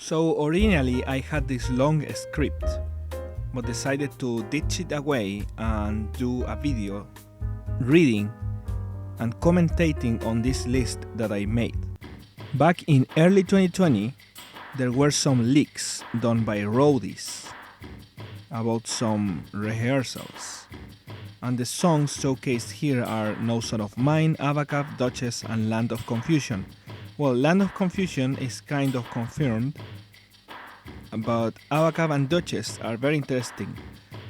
So originally I had this long script, but decided to ditch it away and do a video reading and commentating on this list that I made. Back in early 2020, there were some leaks done by roadies about some rehearsals. And the songs showcased here are No Son of Mine, Abacab, Duchess and Land of Confusion. Well, Land of Confusion is kind of confirmed, but Abacab and Duchess are very interesting.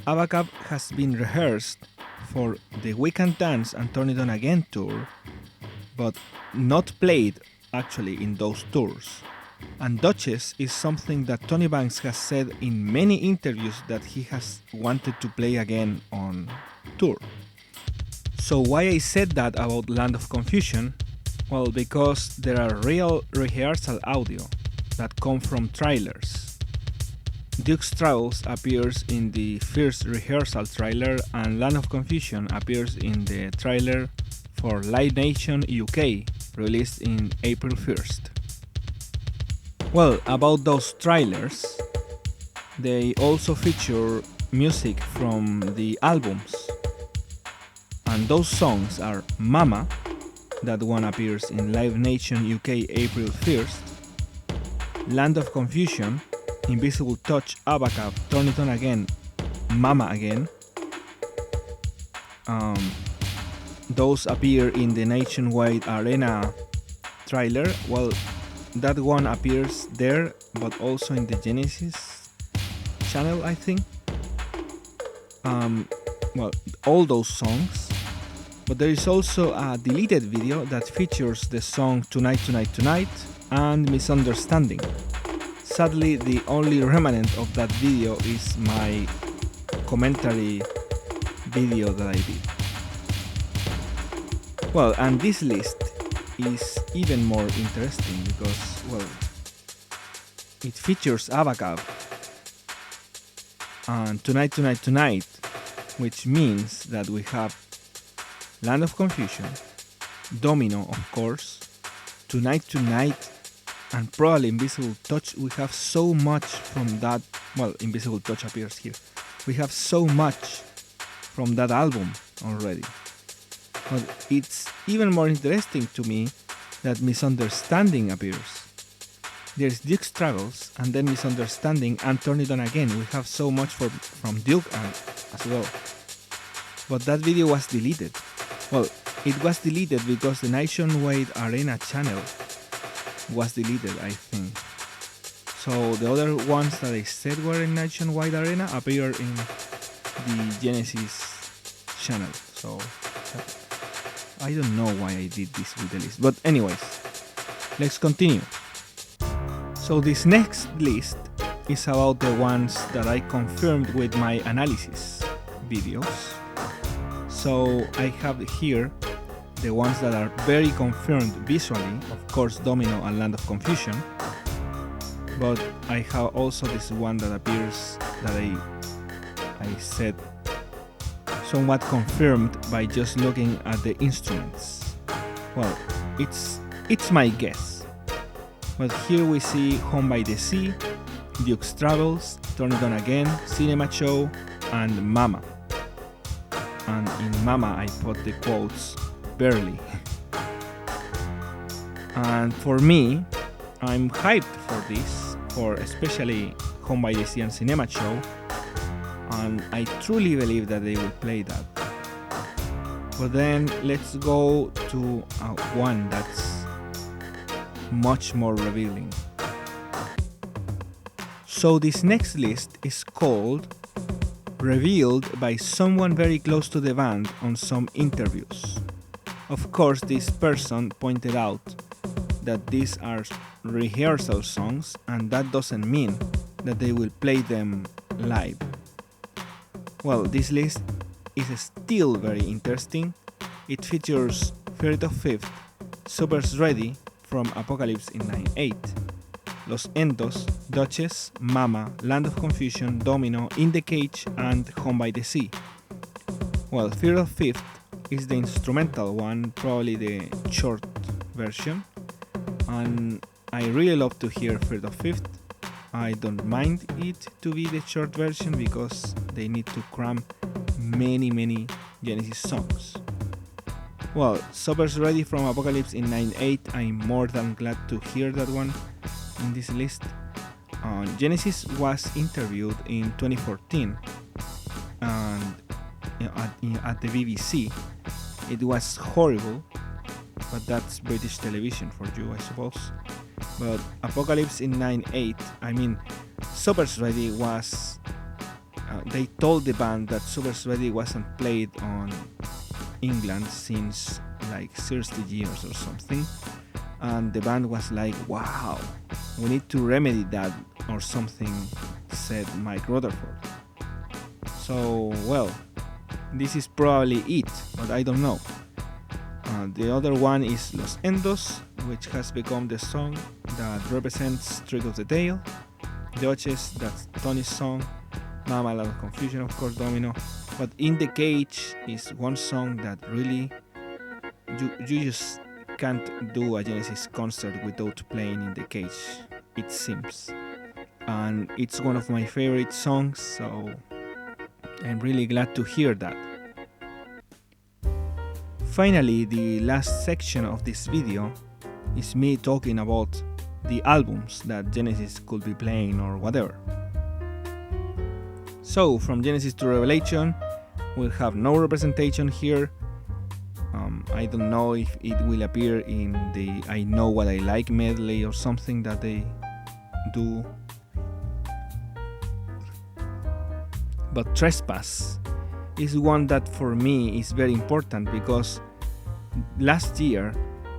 Abacab has been rehearsed for the We Can Dance and Turn It On Again tour, but not played actually in those tours. And Duchess is something that Tony Banks has said in many interviews that he has wanted to play again on tour. So why I said that about Land of Confusion? Well, because there are real rehearsal audio that come from trailers. Duke's Travels appears in the first rehearsal trailer and Land of Confusion appears in the trailer for Live Nation UK, released in April 1st. Well, about those trailers, they also feature music from the albums. And those songs are Mama, that one appears in Live Nation UK April 1st, Land of Confusion, Invisible Touch, Abacab, Turn It On Again, Mama Again. Those appear in the Nationwide Arena trailer. Well, that one appears there, but also in the Genesis channel, I think. Well, all those songs. But there is also a deleted video that features the song Tonight, Tonight, Tonight and Misunderstanding. Sadly, the only remnant of that video is my commentary video that I did. Well, and this list is even more interesting because, well, it features Abacab and Tonight, Tonight, Tonight, which means that we have Land of Confusion, Domino, of course, Tonight, Tonight, and probably Invisible Touch. We have so much from that. Well, Invisible Touch appears here. We have so much from that album already. But it's even more interesting to me that Misunderstanding appears. There's Duke's Travels and then Misunderstanding and Turn It On Again. We have so much from Duke as well. But that video was deleted. Well, it was deleted because the Nationwide Arena channel was deleted, I think. So the other ones that I said were in Nationwide Arena appear in the Genesis channel. So I don't know why I did this with the list. But anyways, let's continue. So this next list is about the ones that I confirmed with my analysis videos. So I have here the ones that are very confirmed visually, of course Domino and Land of Confusion, but I have also this one that appears that I said somewhat confirmed by just looking at the instruments. Well, it's my guess, but here we see Home by the Sea, Duke's Travels, Turn It On Again, Cinema Show, and Mama. And in Mama I put the quotes barely. And for me, I'm hyped for this, for especially Home by the Sea and Cinema Show, and I truly believe that they will play that. But then let's go to one that's much more revealing. So this next list is called Revealed by someone very close to the band on some interviews. Of course, this person pointed out that these are rehearsal songs and that doesn't mean that they will play them live. Well, this list is still very interesting. It features 3rd of 5th, Super's Ready from Apocalypse in 9/8, Los Entos, Duchess, Mama, Land of Confusion, Domino, In the Cage, and Home by the Sea. Well, 3rd of 5th is the instrumental one, probably the short version, and I really love to hear 3rd of 5th. I don't mind it to be the short version because they need to cram many Genesis songs. Well, Supper's Ready from Apocalypse in 9/8. I'm more than glad to hear that one in this list. Genesis was interviewed in 2014 and at the BBC. It was horrible, but that's British television for you, I suppose. But Apocalypse in 9/8, I mean, Supper's Ready was... they told the band that Supper's Ready wasn't played on England since like 30 years or something. And the band was like, wow, we need to remedy that or something, said Mike Rutherford. So, well, this is probably it, but I don't know. The other one is Los Endos, which has become the song that represents Trick of the Tail. Duchess, that's Tony's song. Mama, Land of Confusion, of course, Domino. But In the Cage is one song that really you just can't do a Genesis concert without playing In the Cage, it seems. And it's one of my favorite songs, so I'm really glad to hear that. Finally, the last section of this video is me talking about the albums that Genesis could be playing or whatever. So, from Genesis to Revelation, we'll have no representation here. I don't know if it will appear in the I Know What I Like medley or something that they do. But Trespass is one that for me is very important because last year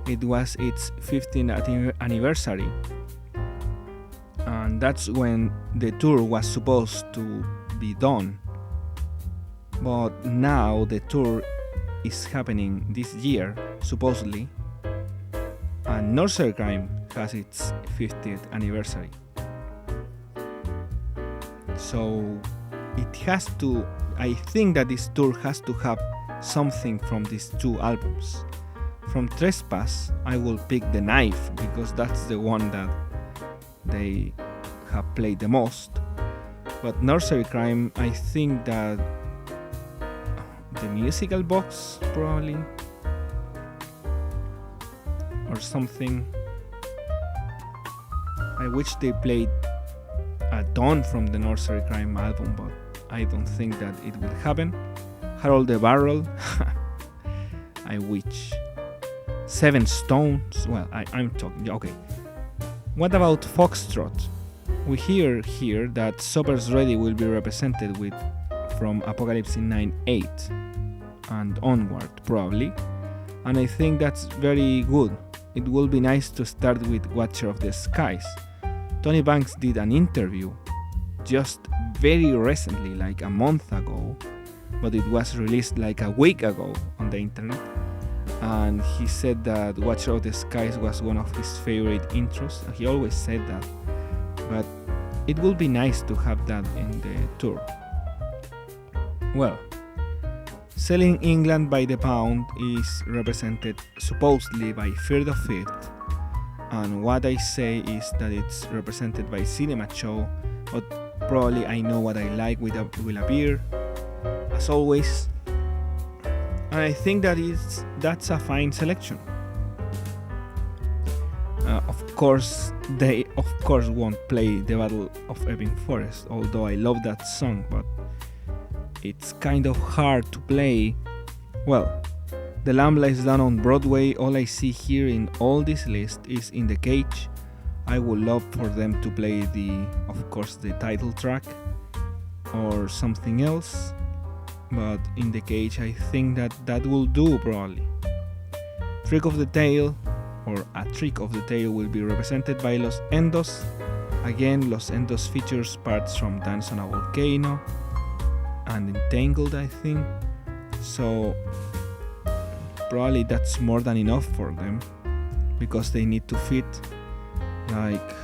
it was its 15th anniversary, and that's when the tour was supposed to be done. But now the tour is happening this year, supposedly, and Nursery Cryme has its 50th anniversary. So it has to, I think that this tour has to have something from these two albums. From Trespass, I will pick The Knife because that's the one that they have played the most. But Nursery Cryme, I think that the musical box probably, or something. I wish they played a ton from the Nursery Cryme album, but I don't think that it will happen. Harold the Barrel, I wish. Seven Stones, well, I'm talking, okay. What about Foxtrot? We hear here that Supper's Ready will be represented with from Apocalypse in 9/8 and onward, probably. And I think that's very good. It will be nice to start with Watcher of the Skies. Tony Banks did an interview just very recently, like a month ago, but it was released like a week ago on the internet. And he said that Watcher of the Skies was one of his favorite intros. He always said that, but it would be nice to have that in the tour. Well, Selling England by the Pound is represented supposedly by Fear the Fifth, and what I say is that it's represented by Cinema Show, but probably I Know What I Like will appear, as always. And I think that's a fine selection. Of course, they won't play the Battle of Epping Forest, although I love that song, but it's kind of hard to play. Well, The Lamb Lies Down on Broadway, all I see here in all this list is In the Cage. I would love for them to play of course, the title track or something else, but In the Cage I think that will do probably. Trick of the Tail, or A Trick of the Tail, will be represented by Los Endos. Again, Los Endos features parts from Dance on a Volcano and Entangled, I think. So probably that's more than enough for them because they need to fit like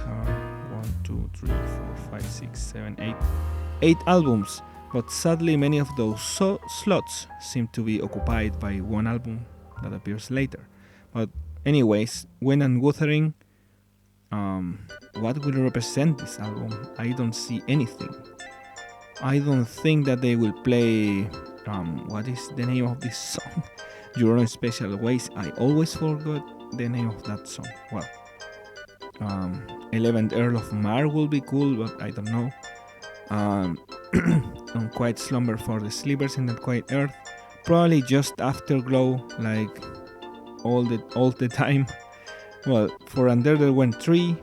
8 albums, but sadly many of those slots seem to be occupied by one album that appears later. But anyways, When and Wutherting What will represent this album? I don't see anything. I don't think that they will play. What is the name of this song? Your Own Special Ways. I always forgot the name of that song. Well, 11th Earl of Mar will be cool, but I don't know. Unquiet Slumber for the Sleepers in That Quiet Earth. Probably just Afterglow, like all the time. Well, for Under the Wind 3,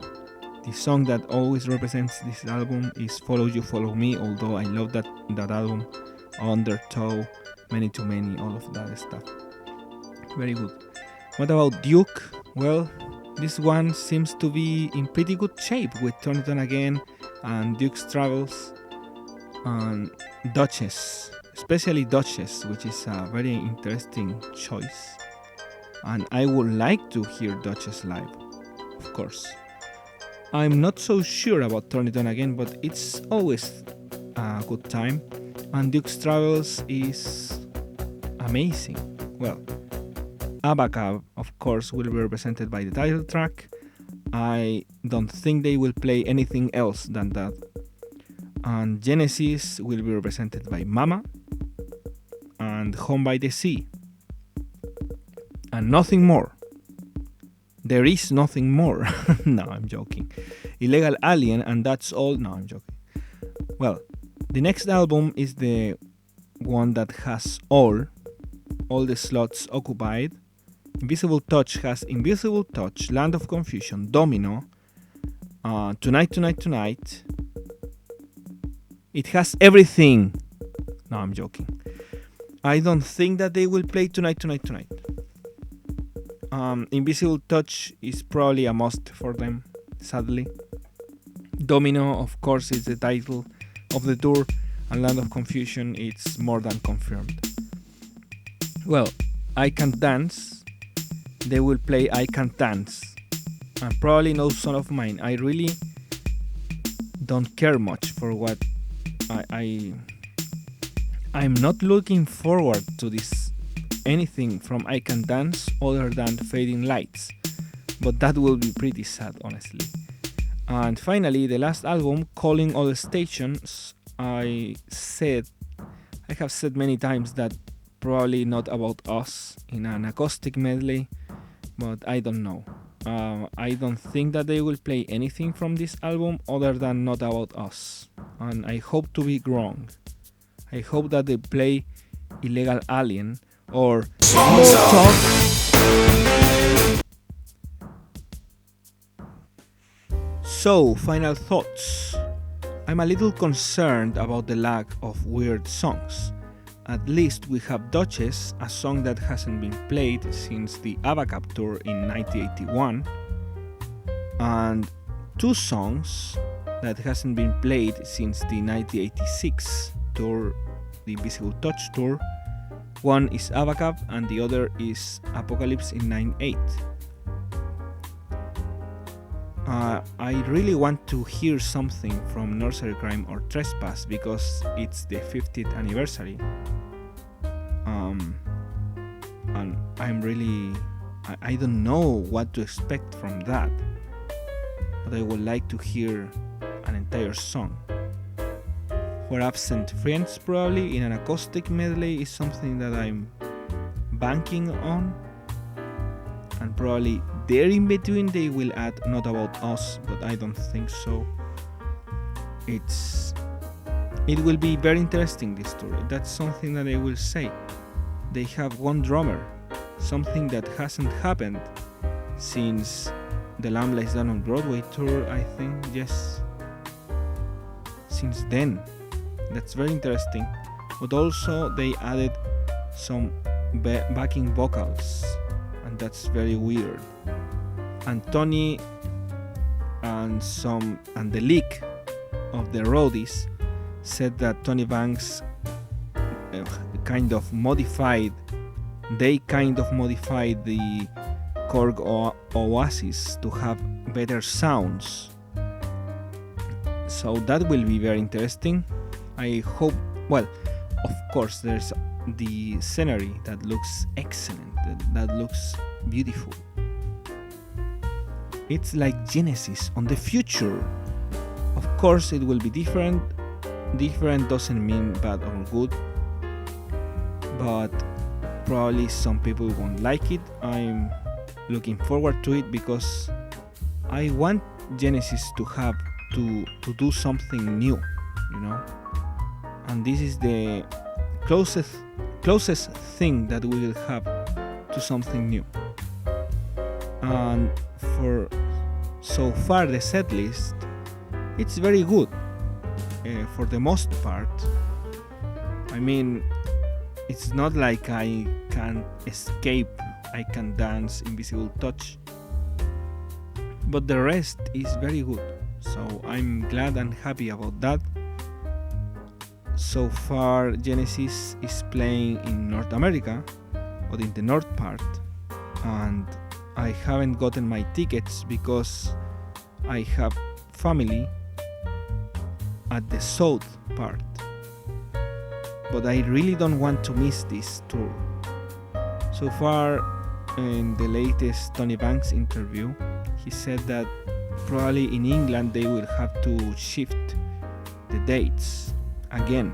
the song that always represents this album is Follow You, Follow Me, although I love that album. Undertow, Many to Many, all of that stuff. Very good. What about Duke? Well, this one seems to be in pretty good shape with Turn It On Again and Duke's Travels and Duchess, especially Duchess, which is a very interesting choice. And I would like to hear Duchess live, of course. I'm not so sure about Turn It On Again, but it's always a good time. And Duke's Travels is amazing. Well, Abacab, of course, will be represented by the title track. I don't think they will play anything else than that. And Genesis will be represented by Mama and Home by the Sea. And nothing more. There is nothing more. No, I'm joking. Illegal Alien, and that's all. No, I'm joking. Well, the next album is the one that has all the slots occupied. Invisible Touch has Invisible Touch, Land of Confusion, Domino, Tonight, Tonight, Tonight. It has everything. No, I'm joking. I don't think that they will play Tonight, Tonight, Tonight. Invisible Touch is probably a must for them, sadly. Domino, of course, is the title of the tour, and Land of Confusion, it's more than confirmed. Well, I Can't Dance. They will play I Can't Dance. And probably No Son of Mine. I really don't care much for what I'm not looking forward to this anything from I Can Dance other than Fading Lights, but that will be pretty sad, honestly. And finally, the last album, Calling All the Stations. I have said many times that probably Not About Us in an acoustic medley, but I don't know. I don't think that they will play anything from this album other than Not About Us, and I hope to be wrong. I hope that they play Illegal Alien or Small Talk. So, final thoughts. I'm a little concerned about the lack of weird songs. At least we have Duchess, a song that hasn't been played since the Abacab tour in 1981, and two songs that hasn't been played since the 1986 tour, the Invisible Touch tour. One is Abacab and the other is Apocalypse in 98. I really want to hear something from Nursery, Cryme or Trespass because it's the 50th anniversary. And I'm really... I don't know what to expect from that, but I would like to hear an entire song. For Absent Friends, probably in an acoustic medley is something that I'm banking on, and probably there in between they will add Not About Us, but I don't think so. It will be very interesting, this tour. That's something that I will say. They have one drummer, something that hasn't happened since the Lamb Lies Down on Broadway tour, I think. Yes, since then. That's very interesting. But also they added some backing vocals, and that's very weird. And Tony and the leak of the roadies said that Tony Banks kind of modified the Korg Oasis to have better sounds. So that will be very interesting. I hope, well, of course there's the scenery that looks excellent, that looks beautiful. It's like Genesis on the future. Of course, it will be different. Different doesn't mean bad or good, but probably some people won't like it. I'm looking forward to it because I want Genesis to have to do something new, you know. And this is the closest thing that we will have to something new. And for so far the set list, it's very good for the most part. I mean, it's not like I can escape, I can dance Invisible Touch, but the rest is very good, so I'm glad and happy about that. So far Genesis is playing in North America, or in the north part, and I haven't gotten my tickets because I have family at the south part, but I really don't want to miss this tour. So far, in the latest Tony Banks interview, he said that probably in England they will have to shift the dates again,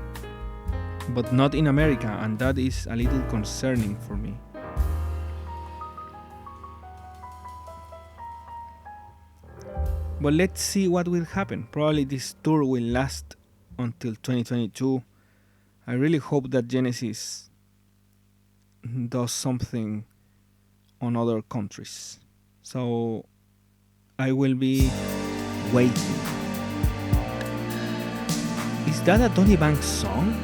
but not in America, and that is a little concerning for me. But let's see what will happen. Probably this tour will last until 2022. I really hope that Genesis does something on other countries. So I will be waiting. Is that a Tony Banks song?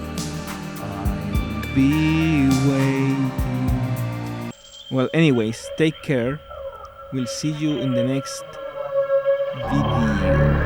I'll be waiting. Well, anyways, take care. We'll see you in the next video.